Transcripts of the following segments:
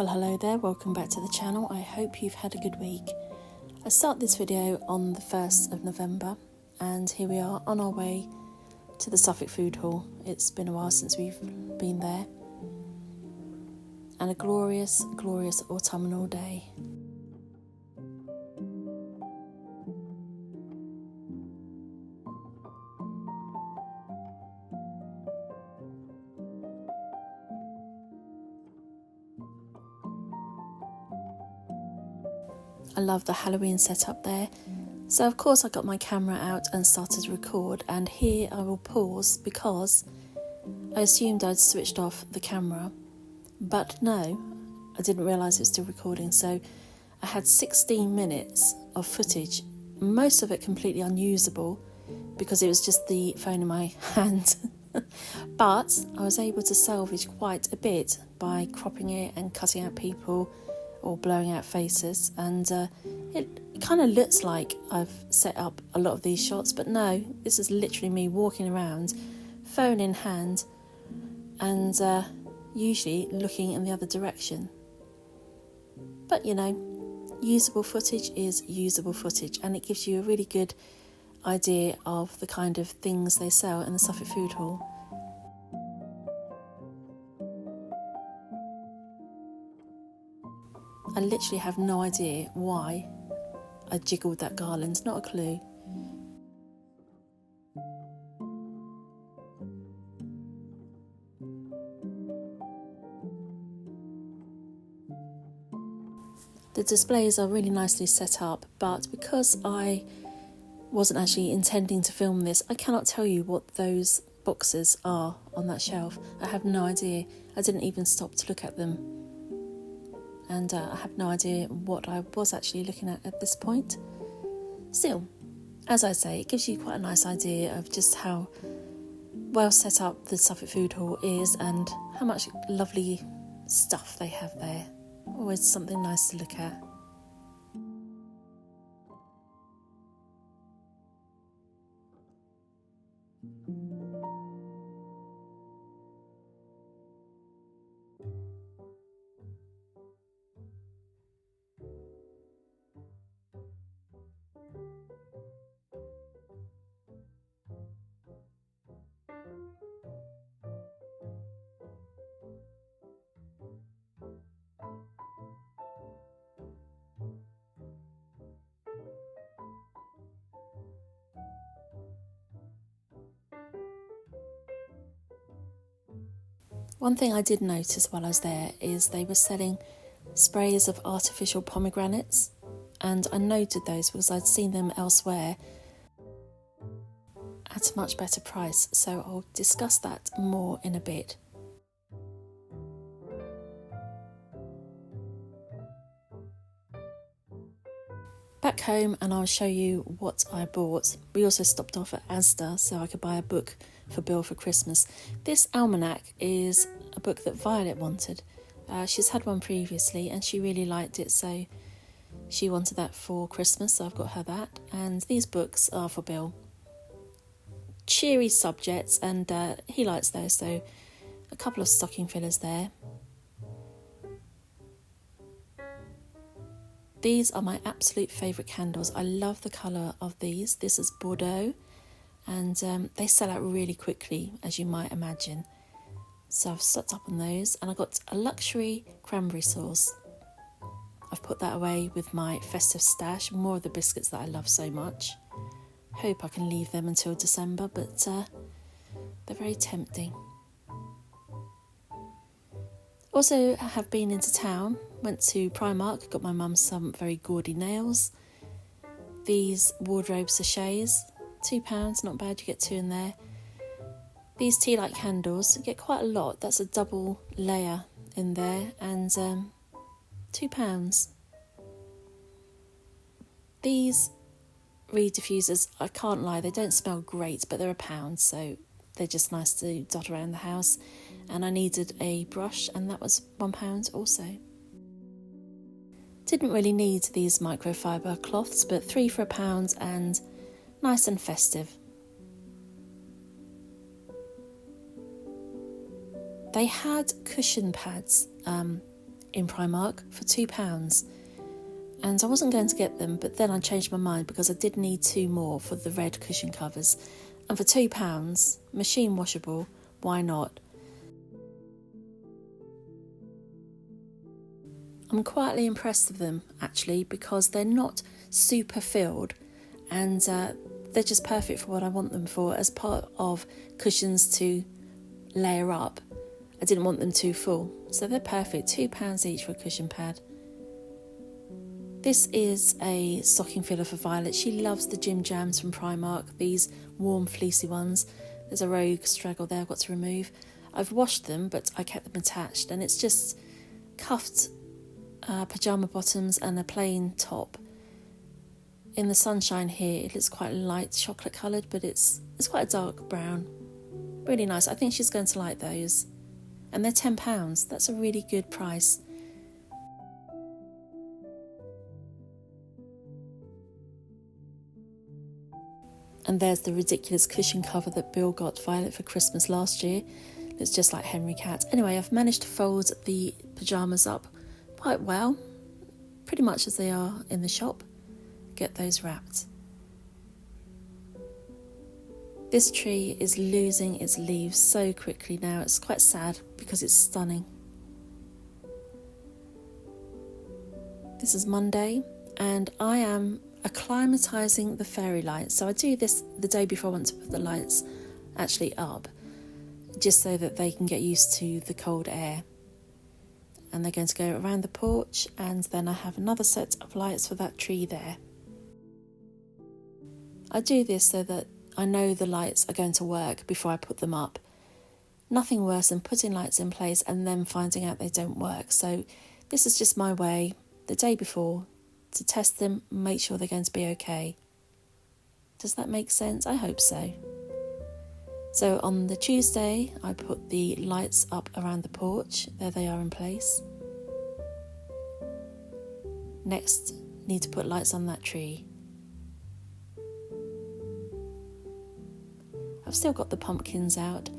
Well, hello there, welcome back to the channel. I hope you've had a good week. I start this video on the 1st of November and here we are on our way to the Suffolk Food Hall. It's been a while since we've been there. And a glorious, glorious autumnal day. I love the Halloween setup there. So of course I got my camera out and started to record, and here I will pause because I assumed I'd switched off the camera, but no, I didn't realise it was still recording. So I had 16 minutes of footage, most of it completely unusable because it was just the phone in my hand. But I was able to salvage quite a bit by cropping it and cutting out people or blowing out faces, and it kind of looks like I've set up a lot of these shots, but no, this is literally me walking around, phone in hand, and usually looking in the other direction. But you know, usable footage is usable footage, and it gives you a really good idea of the kind of things they sell in the Suffolk Food Hall. I literally have no idea why I jiggled that garland, not a clue. The displays are really nicely set up, but because I wasn't actually intending to film this, I cannot tell you what those boxes are on that shelf. I have no idea. I didn't even stop to look at them. And I have no idea what I was actually looking at this point. Still, as I say, it gives you quite a nice idea of just how well set up the Suffolk Food Hall is and how much lovely stuff they have there. Always something nice to look at. One thing I did notice while I was there is they were selling sprays of artificial pomegranates, and I noted those because I'd seen them elsewhere at a much better price, so I'll discuss that more in a bit. Back home, and I'll show you what I bought. We also stopped off at Asda so I could buy a book for Bill for Christmas. This almanac is a book that Violet wanted. She's had one previously and she really liked it, so she wanted that for Christmas, so I've got her that. And these books are for Bill. Cheery subjects, and he likes those, so a couple of stocking fillers there. These are my absolute favourite candles. I love the colour of these. This is Bordeaux, and they sell out really quickly, as you might imagine. So I've stocked up on those, and I got a luxury cranberry sauce. I've put that away with my festive stash, more of the biscuits that I love so much. Hope I can leave them until December, but they're very tempting. Also, I have been into town, went to Primark, got my mum some very gaudy nails. These wardrobe sachets, £2, not bad, you get two in there. These tea light candles, you get quite a lot, that's a double layer in there, and £2. These reed diffusers, I can't lie, they don't smell great, but they're £1, so they're just nice to dot around the house. And I needed a brush, and that was £1 also. Didn't really need these microfiber cloths, but 3 for £1 and nice and festive. They had cushion pads in Primark for £2. And I wasn't going to get them, but then I changed my mind because I did need 2 more for the red cushion covers. And for £2, machine washable, why not? I'm quietly impressed with them, actually, because they're not super filled, and they're just perfect for what I want them for as part of cushions to layer up. I didn't want them too full, so they're perfect. £2 each for a cushion pad. This is a stocking filler for Violet. She loves the Gym Jams from Primark, these warm fleecy ones. There's a rogue straggle there I've got to remove. I've washed them, but I kept them attached, and it's just cuffed pyjama bottoms and a plain top. In the sunshine here, it looks quite light chocolate coloured, but it's quite a dark brown. Really nice. I think she's going to like those. And they're £10. That's a really good price. And there's the ridiculous cushion cover that Bill got Violet for Christmas last year. It's just like Henry Cat. Anyway, I've managed to fold the pyjamas up quite well, pretty much as they are in the shop. Get those wrapped. This tree is losing its leaves so quickly now. It's quite sad because it's stunning. This is Monday and I am acclimatising the fairy lights. So I do this the day before I want to put the lights actually up, just so that they can get used to the cold air. And they're going to go around the porch, and then I have another set of lights for that tree there. I do this so that I know the lights are going to work before I put them up. Nothing worse than putting lights in place and then finding out they don't work. So this is just my way, the day before, to test them and make sure they're going to be okay. Does that make sense? I hope so. So on the Tuesday, I put the lights up around the porch. There they are in place. Next, need to put lights on that tree. I've still got the pumpkins out.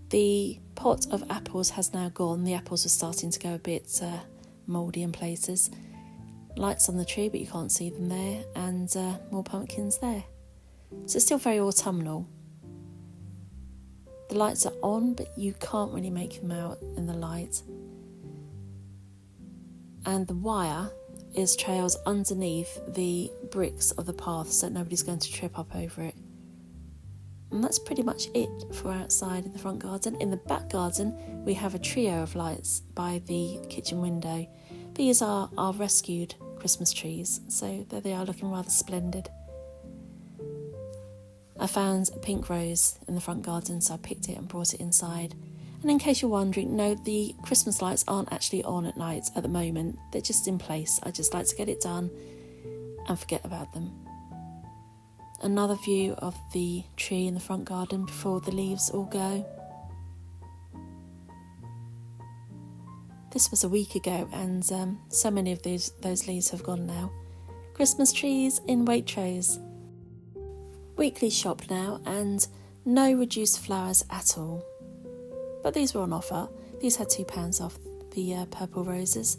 The pot of apples has now gone. The apples are starting to go a bit mouldy in places. Lights on the tree, but you can't see them there. And more pumpkins there. So it's still very autumnal. The lights are on, but you can't really make them out in the light. And the wire is trails underneath the bricks of the path so that nobody's going to trip up over it. And that's pretty much it for outside in the front garden. In the back garden, we have a trio of lights by the kitchen window. These are our rescued Christmas trees, so there they are, looking rather splendid. I found a pink rose in the front garden, so I picked it and brought it inside. And in case you're wondering, no, the Christmas lights aren't actually on at night at the moment. They're just in place. I just like to get it done and forget about them. Another view of the tree in the front garden before the leaves all go. This was a week ago, and so many of those leaves have gone now. Christmas trees in Waitrose. Weekly shop now, and no reduced flowers at all. But these were on offer. These had £2 off, the purple roses.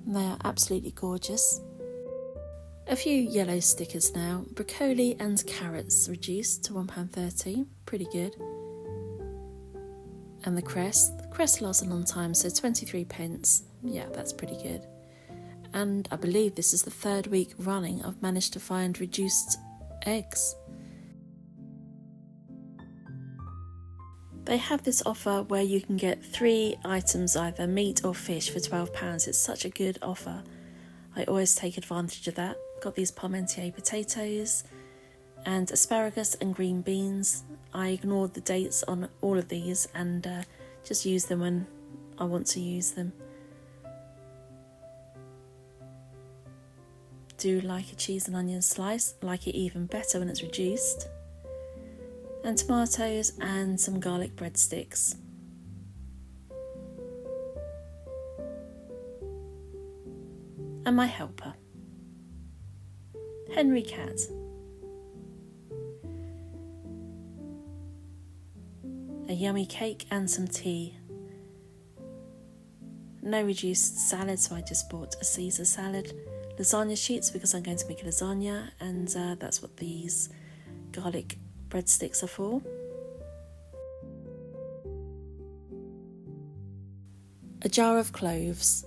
And they are absolutely gorgeous. A few yellow stickers now. Broccoli and carrots reduced to £1.30. Pretty good. And the crest. The crest lasts a long time, so 23p. Yeah, that's pretty good. And I believe this is the 3rd week running I've managed to find reduced eggs. They have this offer where you can get 3 items, either meat or fish, for £12. It's such a good offer. I always take advantage of that. Got these Parmentier potatoes and asparagus and green beans. I ignored the dates on all of these and just use them when I want to use them. Do like a cheese and onion slice, like it even better when it's reduced. And tomatoes and some garlic breadsticks. And my helper, Henry Cat. A yummy cake and some tea. no reduced salad, so I just bought a Caesar salad. Lasagna sheets because I'm going to make a lasagna, and that's what these garlic breadsticks are for. A jar of cloves.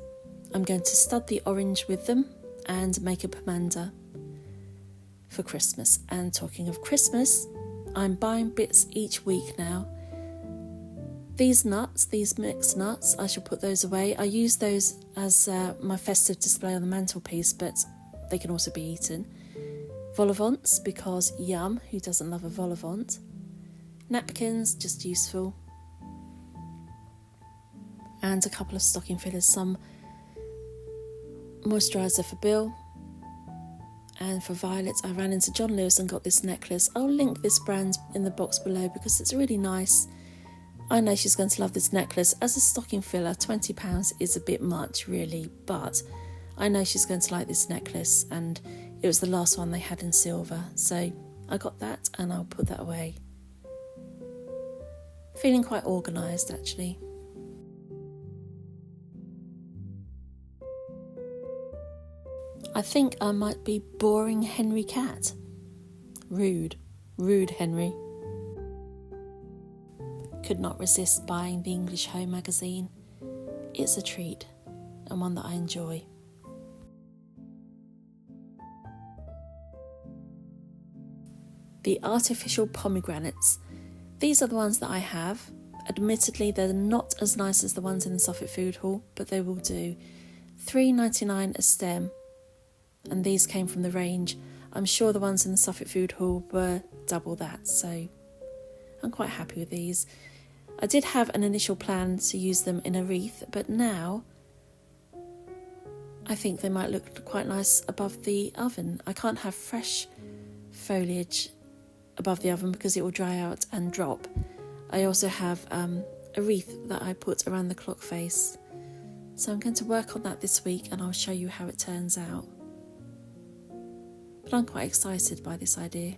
I'm going to stud the orange with them and make a pomander for Christmas. And talking of Christmas, I'm buying bits each week now. These nuts, these mixed nuts, I shall put those away. I use those as my festive display on the mantelpiece, but they can also be eaten. Vol au vents, because yum, who doesn't love a vol au vent? Napkins, just useful. And a couple of stocking fillers, some moisturiser for Bill. And for Violet, I ran into John Lewis and got this necklace. I'll link this brand in the box below because it's really nice. I know she's going to love this necklace. As a stocking filler, £20 is a bit much really, but I know she's going to like this necklace, and it was the last one they had in silver. So I got that and I'll put that away. Feeling quite organised actually. I think I might be boring Henry Cat. Rude Henry. Could not resist buying the English Home magazine. It's a treat and one that I enjoy. The artificial pomegranates. These are the ones that I have. Admittedly, they're not as nice as the ones in the Suffolk Food Hall, but they will do. £3.99 a stem. And these came from the range. I'm sure the ones in the Suffolk Food Hall were double that, so I'm quite happy with these. I did have an initial plan to use them in a wreath, but now I think they might look quite nice above the oven. I can't have fresh foliage above the oven because it will dry out and drop. I also have a wreath that I put around the clock face. So I'm going to work on that this week and I'll show you how it turns out. But I'm quite excited by this idea.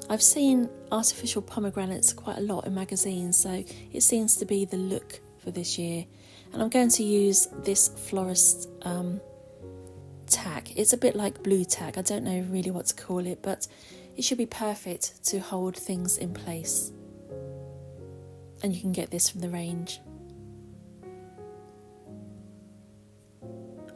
I've seen artificial pomegranates quite a lot in magazines, so it seems to be the look for this year. And I'm going to use this florist tack. It's a bit like blue tack. I don't know really what to call it, but it should be perfect to hold things in place. And you can get this from the range.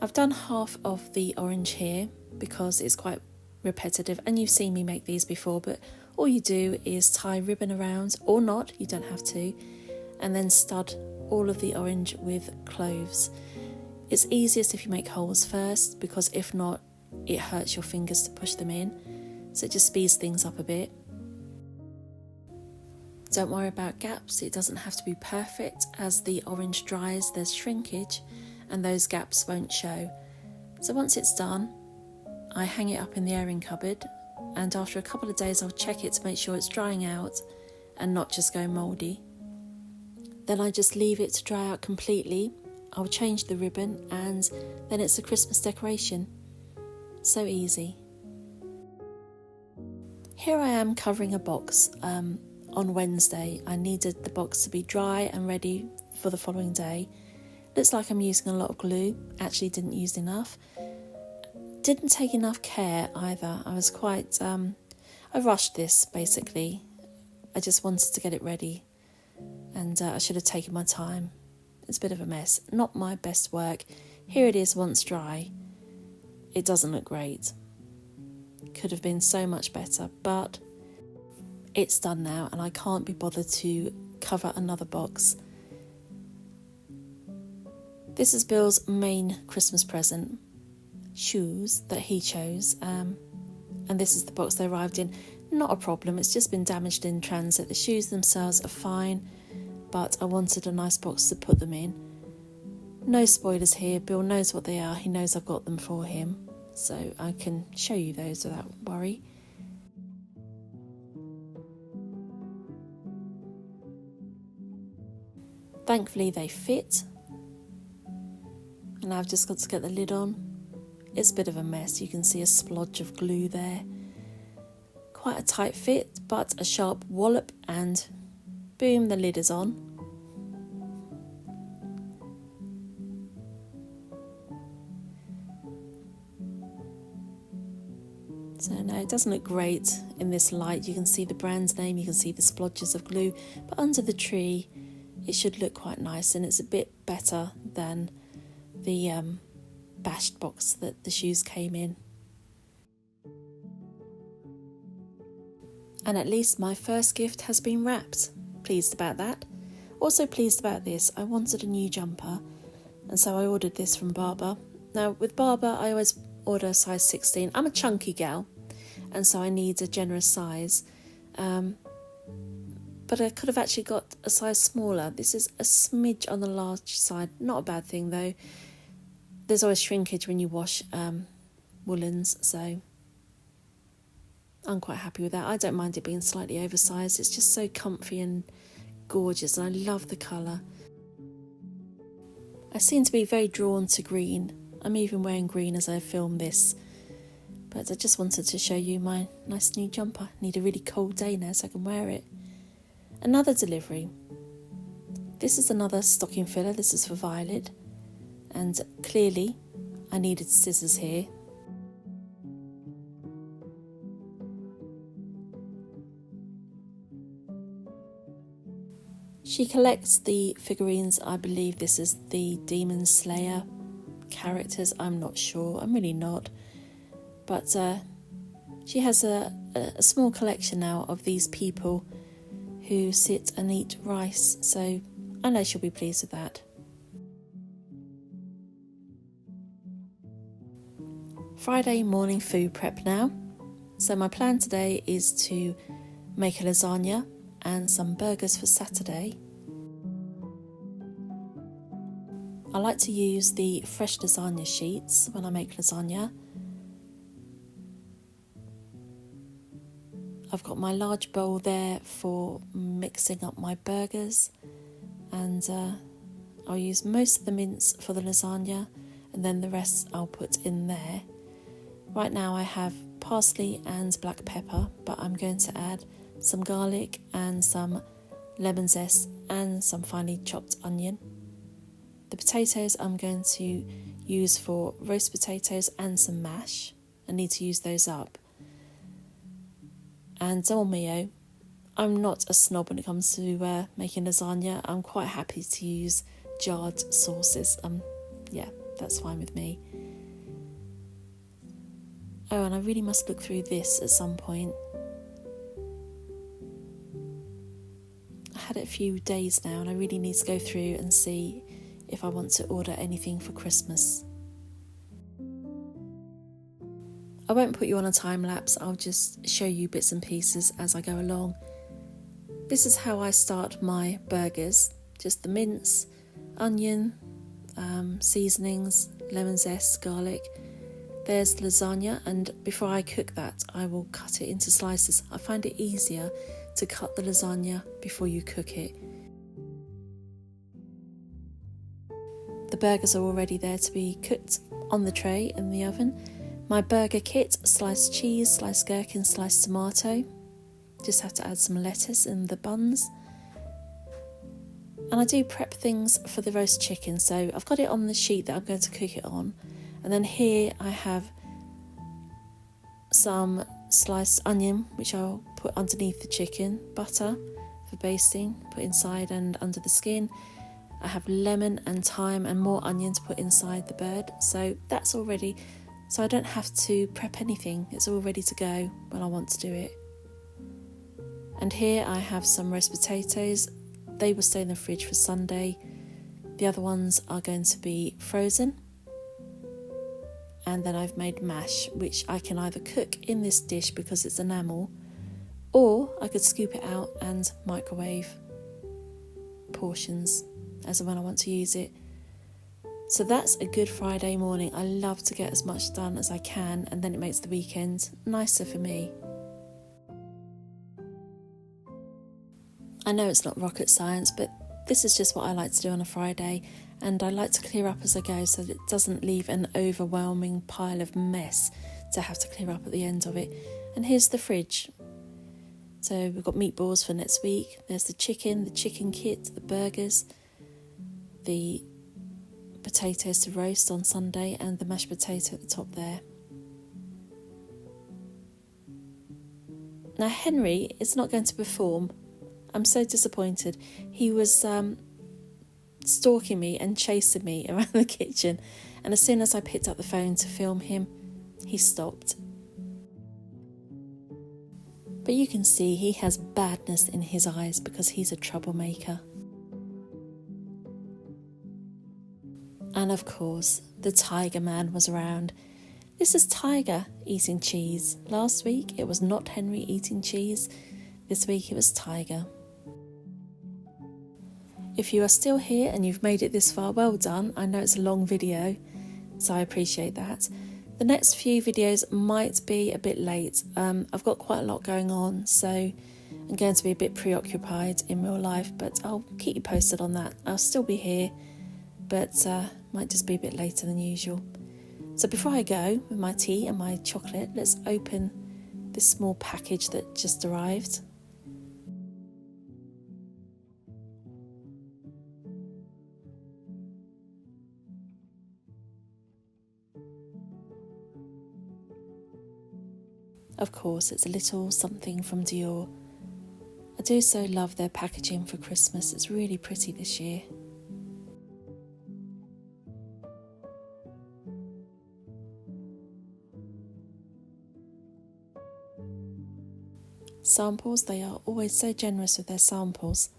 I've done half of the orange here because it's quite repetitive, and you've seen me make these before, but all you do is tie ribbon around, or not, you don't have to, and then stud all of the orange with cloves. It's easiest if you make holes first, because if not, it hurts your fingers to push them in, so it just speeds things up a bit. Don't worry about gaps, it doesn't have to be perfect. As the orange dries, there's shrinkage, and those gaps won't show. So once it's done, I hang it up in the airing cupboard, and after a couple of days I'll check it to make sure it's drying out and not just going mouldy. Then I just leave it to dry out completely. I'll change the ribbon and then it's a Christmas decoration. So easy. Here I am covering a box on Wednesday. I needed the box to be dry and ready for the following day. Looks like I'm using a lot of glue. Actually didn't use enough. Didn't take enough care either. I was quite... I rushed this basically. I just wanted to get it ready. And I should have taken my time. It's a bit of a mess. Not my best work. Here it is once dry. It doesn't look great. Could have been so much better, but it's done now and I can't be bothered to cover another box. This is Bill's main Christmas present. Shoes that he chose. And this is the box they arrived in. Not a problem, it's just been damaged in transit. The shoes themselves are fine, but I wanted a nice box to put them in. No spoilers here, Bill knows what they are, he knows I've got them for him, so I can show you those without worry. Thankfully they fit, and I've just got to get the lid on. It's a bit of a mess, you can see a splodge of glue there. quite a tight fit, but a sharp wallop and boom, the lid is on. So no, it doesn't look great in this light. You can see the brand's name, you can see the splodges of glue, but under the tree it should look quite nice, and it's a bit better than the bashed box that the shoes came in. And at least my first gift has been wrapped. Pleased about that. Also pleased about this. I wanted a new jumper, and so I ordered this from Barber. Now with Barber I always order a size 16. I'm a chunky gal, and so I need a generous size. But I could have actually got a size smaller. This is a smidge on the large side. Not a bad thing though. There's always shrinkage when you wash woolens, so I'm quite happy with that. I don't mind it being slightly oversized. It's just so comfy and gorgeous, and I love the colour. I seem to be very drawn to green. I'm even wearing green as I film this. But I just wanted to show you my nice new jumper. Need a really cold day now so I can wear it. Another delivery. This is another stocking filler. This is for Violet. And clearly I needed scissors here. She collects the figurines. I believe this is the Demon Slayer characters. I'm not sure. I'm really not. But she has a small collection now of these people who sit and eat rice. So I know she'll be pleased with that. Friday morning food prep now. So my plan today is to make a lasagna and some burgers for Saturday. I like to use the fresh lasagna sheets when I make lasagna. I've got my large bowl there for mixing up my burgers, and I'll use most of the mince for the lasagna, and then the rest I'll put in there. Right now I have parsley and black pepper, but I'm going to add some garlic and some lemon zest and some finely chopped onion. The potatoes I'm going to use for roast potatoes and some mash. I need to use those up. And dolmio. I'm not a snob when it comes to making lasagna. I'm quite happy to use jarred sauces. Yeah, that's fine with me. Oh, and I really must look through this at some point. I had it a few days now, and I really need to go through and see if I want to order anything for Christmas. I won't put you on a time lapse, I'll just show you bits and pieces as I go along. This is how I start my burgers. Just the mince, onion, seasonings, lemon zest, garlic. There's lasagna, and before I cook that I will cut it into slices. I find it easier to cut the lasagna before you cook it. The burgers are already there to be cooked on the tray in the oven. My burger kit: sliced cheese, sliced gherkin, sliced tomato. Just have to add some lettuce in the buns. And I do prep things for the roast chicken, so I've got it on the sheet that I'm going to cook it on. And then here I have some sliced onion, which I'll put underneath the chicken, butter for basting, put inside and under the skin. I have lemon and thyme and more onion to put inside the bird. So that's all ready. So I don't have to prep anything. It's all ready to go when I want to do it. And here I have some roast potatoes. They will stay in the fridge for Sunday. The other ones are going to be frozen. And then I've made mash, which I can either cook in this dish because it's enamel, or I could scoop it out and microwave portions as and when I want to use it. So that's a good Friday morning. I love to get as much done as I can, and then it makes the weekend nicer for me. I know it's not rocket science, but this is just what I like to do on a Friday, and I like to clear up as I go so that it doesn't leave an overwhelming pile of mess to have to clear up at the end of it. And here's the fridge. So we've got meatballs for next week. There's the chicken kit, the burgers, the potatoes to roast on Sunday, and the mashed potato at the top there. Now Henry is not going to perform. I'm so disappointed. He was stalking me and chasing me around the kitchen, and as soon as I picked up the phone to film him, he stopped. But you can see he has badness in his eyes because he's a troublemaker. And of course, the Tiger Man was around. This is Tiger eating cheese. Last week it was not Henry eating cheese. This week it was Tiger. If you are still here and you've made it this far, well done. I know it's a long video, so I appreciate that. The next few videos might be a bit late. I've got quite a lot going on, so I'm going to be a bit preoccupied in real life, but I'll keep you posted on that. I'll still be here, but might just be a bit later than usual. So before I go with my tea and my chocolate, let's open this small package that just arrived. Of course, it's a little something from Dior. I do so love their packaging for Christmas. It's really pretty this year. Samples, they are always so generous with their samples.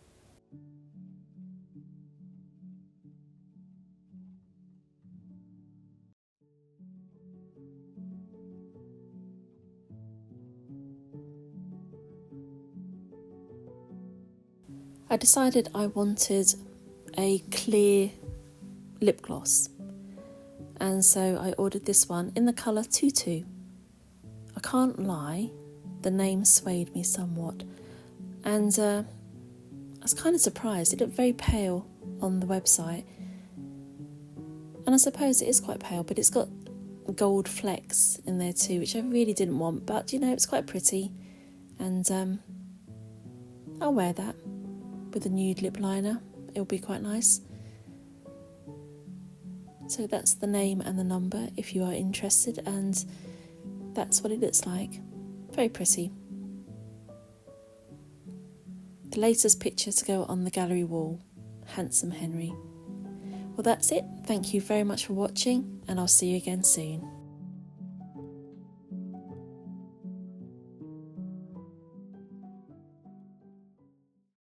I decided I wanted a clear lip gloss, and so I ordered this one in the colour Tutu. I can't lie, the name swayed me somewhat, and I was kind of surprised. It looked very pale on the website, and I suppose it is quite pale, but it's got gold flecks in there too, which I really didn't want, but you know, it's quite pretty, and I'll wear that with a nude lip liner. It'll be quite nice. So that's the name and the number if you are interested, and that's what it looks like. Very pretty. The latest picture to go on the gallery wall. Handsome Henry. Well, that's it. Thank you very much for watching, and I'll see you again soon.